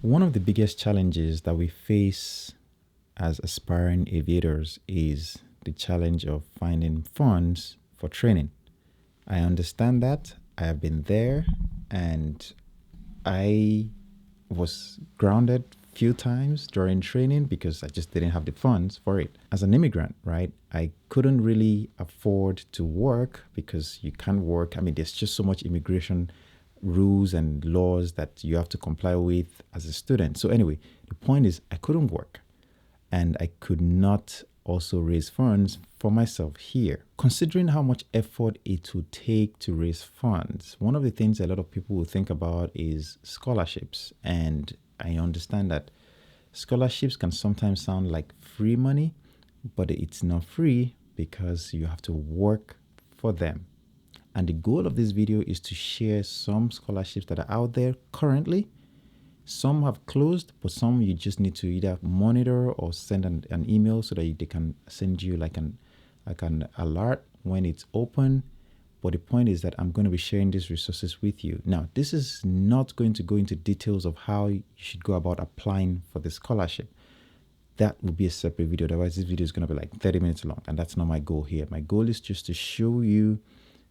One of the biggest challenges that we face as aspiring aviators is the challenge of finding funds for training. I understand that. I have been there, and I was grounded few times during training because I just didn't have the funds for it. As an immigrant, right, I couldn't really afford to work because you can't work. I mean, there's just so much immigration rules and laws that you have to comply with as a student. So anyway, the point is I couldn't work, and I could not also raise funds for myself here. Considering how much effort it would take to raise funds, one of the things a lot of people will think about is scholarships. And I understand that scholarships can sometimes sound like free money, but it's not free because you have to work for them. And the goal of this video is to share some scholarships that are out there currently. Some have closed, but some you just need to either monitor or send an email so that they can send you like an alert when it's open. But the point is that I'm going to be sharing these resources with you. Now, this is not going to go into details of how you should go about applying for the scholarship. That would be a separate video. Otherwise, this video is going to be like 30 minutes long, and that's not my goal here. My goal is just to show you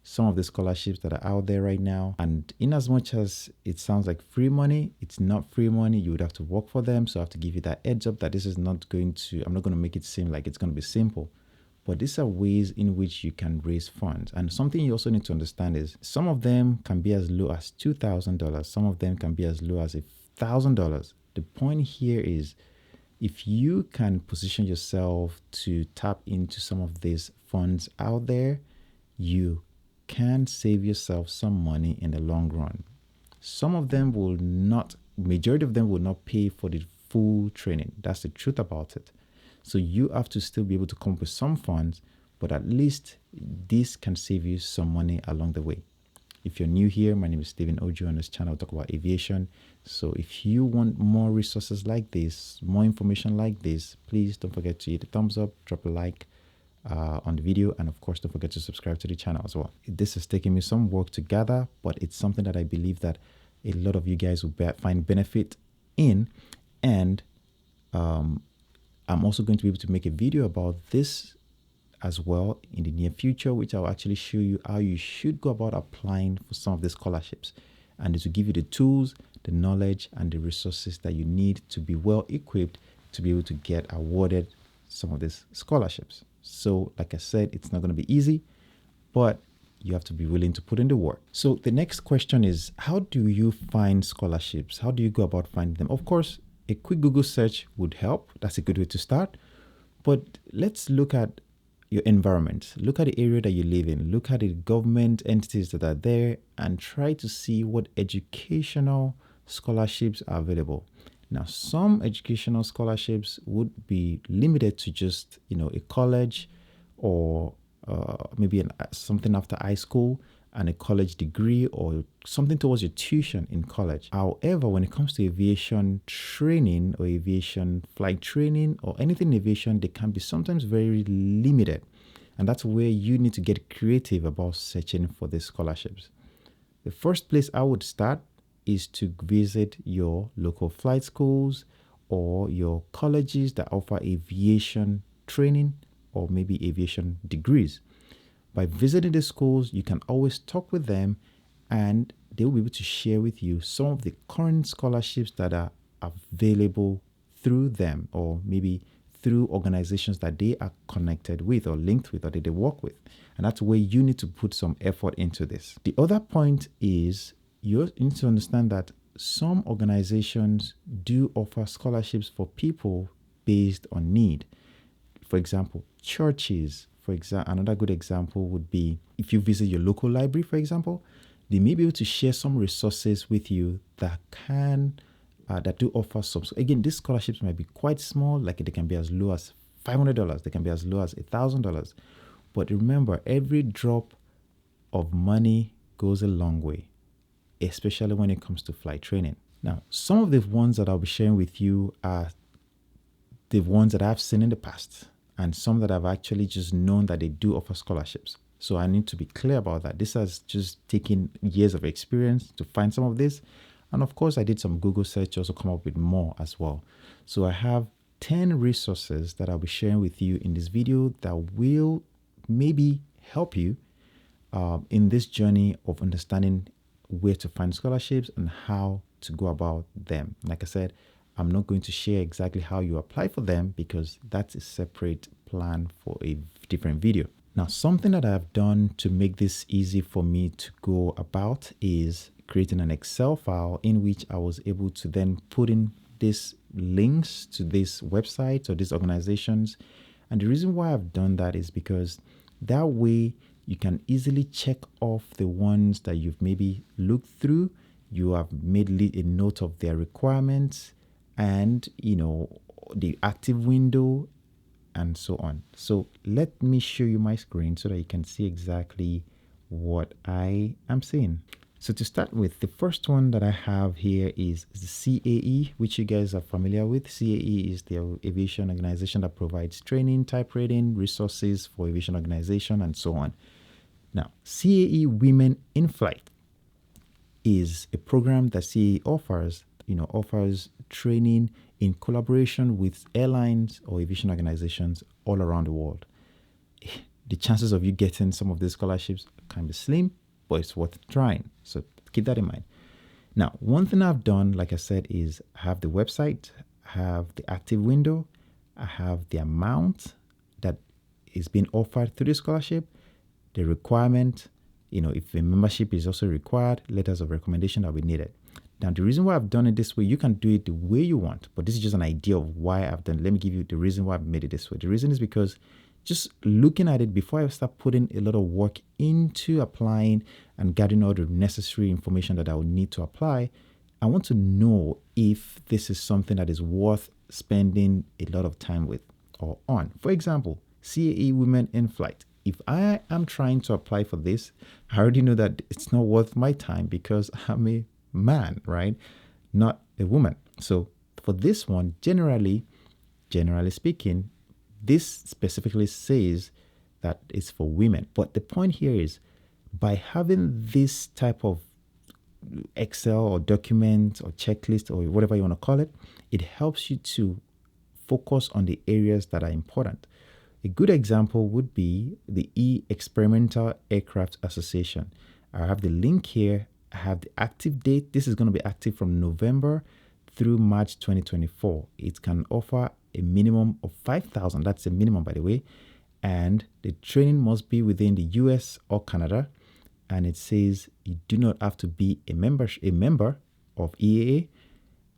some of the scholarships that are out there right now. And in as much as it sounds like free money, it's not free money. You would have to work for them. So I have to give you that heads up that this is not going to, I'm not going to make it seem like it's going to be simple. But these are ways in which you can raise funds. And something you also need to understand is some of them can be as low as $2,000. Some of them can be as low as $1,000. The point here is if you can position yourself to tap into some of these funds out there, you can save yourself some money in the long run. Some of them will not, majority of them will not pay for the full training. That's the truth about it. So you have to still be able to come up with some funds, but at least this can save you some money along the way. If you're new here, my name is Stephen Ojo. On this channel, I talk about aviation. So if you want more resources like this, more information like this, please don't forget to hit the thumbs up, drop a like on the video, and of course don't forget to subscribe to the channel as well. This has taken me some work to gather, but it's something that I believe that a lot of you guys will find benefit in. And I'm also going to be able to make a video about this as well in the near future, which I'll actually show you how you should go about applying for some of the scholarships, and it will give you the tools, the knowledge, and the resources that you need to be well equipped to be able to get awarded some of these scholarships. So like I said, it's not going to be easy, but you have to be willing to put in the work. So the next question is, how do you find scholarships? How do you go about finding them? Of course, a quick Google search would help. That's a good way to start. But let's look at your environment. Look at the area that you live in. Look at the government entities that are there and try to see what educational scholarships are available. Now, some educational scholarships would be limited to just, a college or maybe something after high school and a college degree or something towards your tuition in college. However, when it comes to aviation training or aviation flight training or anything in aviation, they can be sometimes very limited. And that's where you need to get creative about searching for these scholarships. The first place I would start is to visit your local flight schools or your colleges that offer aviation training or maybe aviation degrees. By visiting the schools, you can always talk with them and they will be able to share with you some of the current scholarships that are available through them or maybe through organizations that they are connected with or linked with or that they work with. And that's where you need to put some effort into this. The other point is you need to understand that some organizations do offer scholarships for people based on need. For example, churches. For example, another good example would be if you visit your local library, for example, they may be able to share some resources with you that do offer some. So again, these scholarships might be quite small, like they can be as low as $500, they can be as low as $1,000. But remember, every drop of money goes a long way, especially when it comes to flight training. Now, some of the ones that I'll be sharing with you are the ones that I've seen in the past and some that I've actually just known that they do offer scholarships. So I need to be clear about that. This has just taken years of experience to find some of this. And of course, I did some Google search to also come up with more as well. So I have 10 resources that I'll be sharing with you in this video that will maybe help you in this journey of understanding where to find scholarships and how to go about them. Like I said, I'm not going to share exactly how you apply for them because that's a separate plan for a different video. Now, something that I've done to make this easy for me to go about is creating an Excel file in which I was able to then put in these links to these websites or these organizations. And the reason why I've done that is because that way you can easily check off the ones that you've maybe looked through. You have made a note of their requirements and, the active window and so on. So let me show you my screen so that you can see exactly what I am seeing. So to start with, the first one that I have here is the CAE, which you guys are familiar with. CAE is the aviation organization that provides training, type rating, resources for aviation organization, and so on. Now, CAE Women in Flight is a program that CAE offers training in collaboration with airlines or aviation organizations all around the world. The chances of you getting some of these scholarships can be slim, but it's worth trying. So keep that in mind. Now, one thing I've done, like I said, is I have the website, I have the active window, I have the amount that is being offered through the scholarship, the requirement, if a membership is also required, letters of recommendation that we needed. Now, the reason why I've done it this way, you can do it the way you want, but this is just an idea of why I've done it. Let me give you the reason why I've made it this way. The reason is because just looking at it before I start putting a lot of work into applying and gathering all the necessary information that I would need to apply, I want to know if this is something that is worth spending a lot of time with or on. For example, CAE Women in Flight. If I am trying to apply for this, I already know that it's not worth my time because I'm a man, right? Not a woman. So for this one, generally speaking, this specifically says that it's for women. But the point here is by having this type of Excel or document or checklist or whatever you want to call it, it helps you to focus on the areas that are important. A good example would be the Experimental Aircraft Association. I have the link here. I have the active date. This is going to be active from November through March 2024. It can offer a minimum of 5,000. That's a minimum, by the way. And the training must be within the US or Canada. And it says you do not have to be a member of EAA,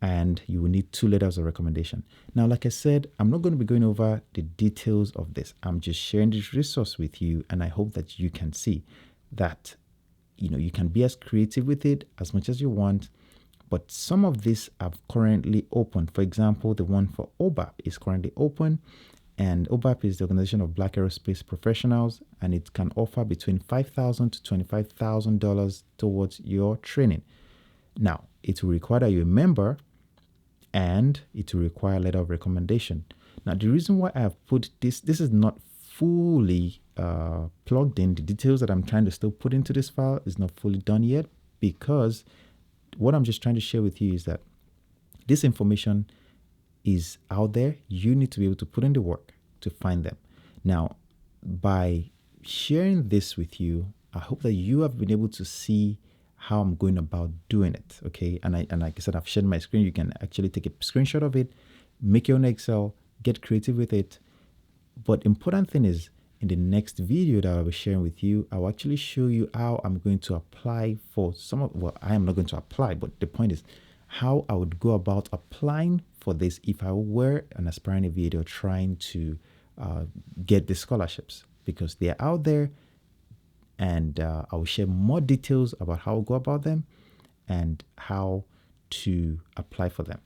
and you will need 2 letters of recommendation. Now, like I said, I'm not going to be going over the details of this. I'm just sharing this resource with you, and I hope that you can see that you can be as creative with it as much as you want, but some of these are currently open. For example, the one for OBAP is currently open, and OBAP is the Organization of Black Aerospace Professionals, and it can offer between $5,000 to $25,000 towards your training. Now, it will require that you're a member, and it will require a letter of recommendation. Now, the reason why I have put this is not fully plugged in. The details that I'm trying to still put into this file is not fully done yet, because what I'm just trying to share with you is that this information is out there. You need to be able to put in the work to find them. Now, by sharing this with you, I hope that you have been able to see how I'm going about doing it. Okay. And like I said, I've shared my screen. You can actually take a screenshot of it, make your own Excel, get creative with it. But important thing is, in the next video that I'll be sharing with you, I'll actually show you how I'm going to apply for I am not going to apply, but the point is how I would go about applying for this if I were an aspiring aviator trying to get the scholarships, because they are out there. And I will share more details about how to go about them and how to apply for them.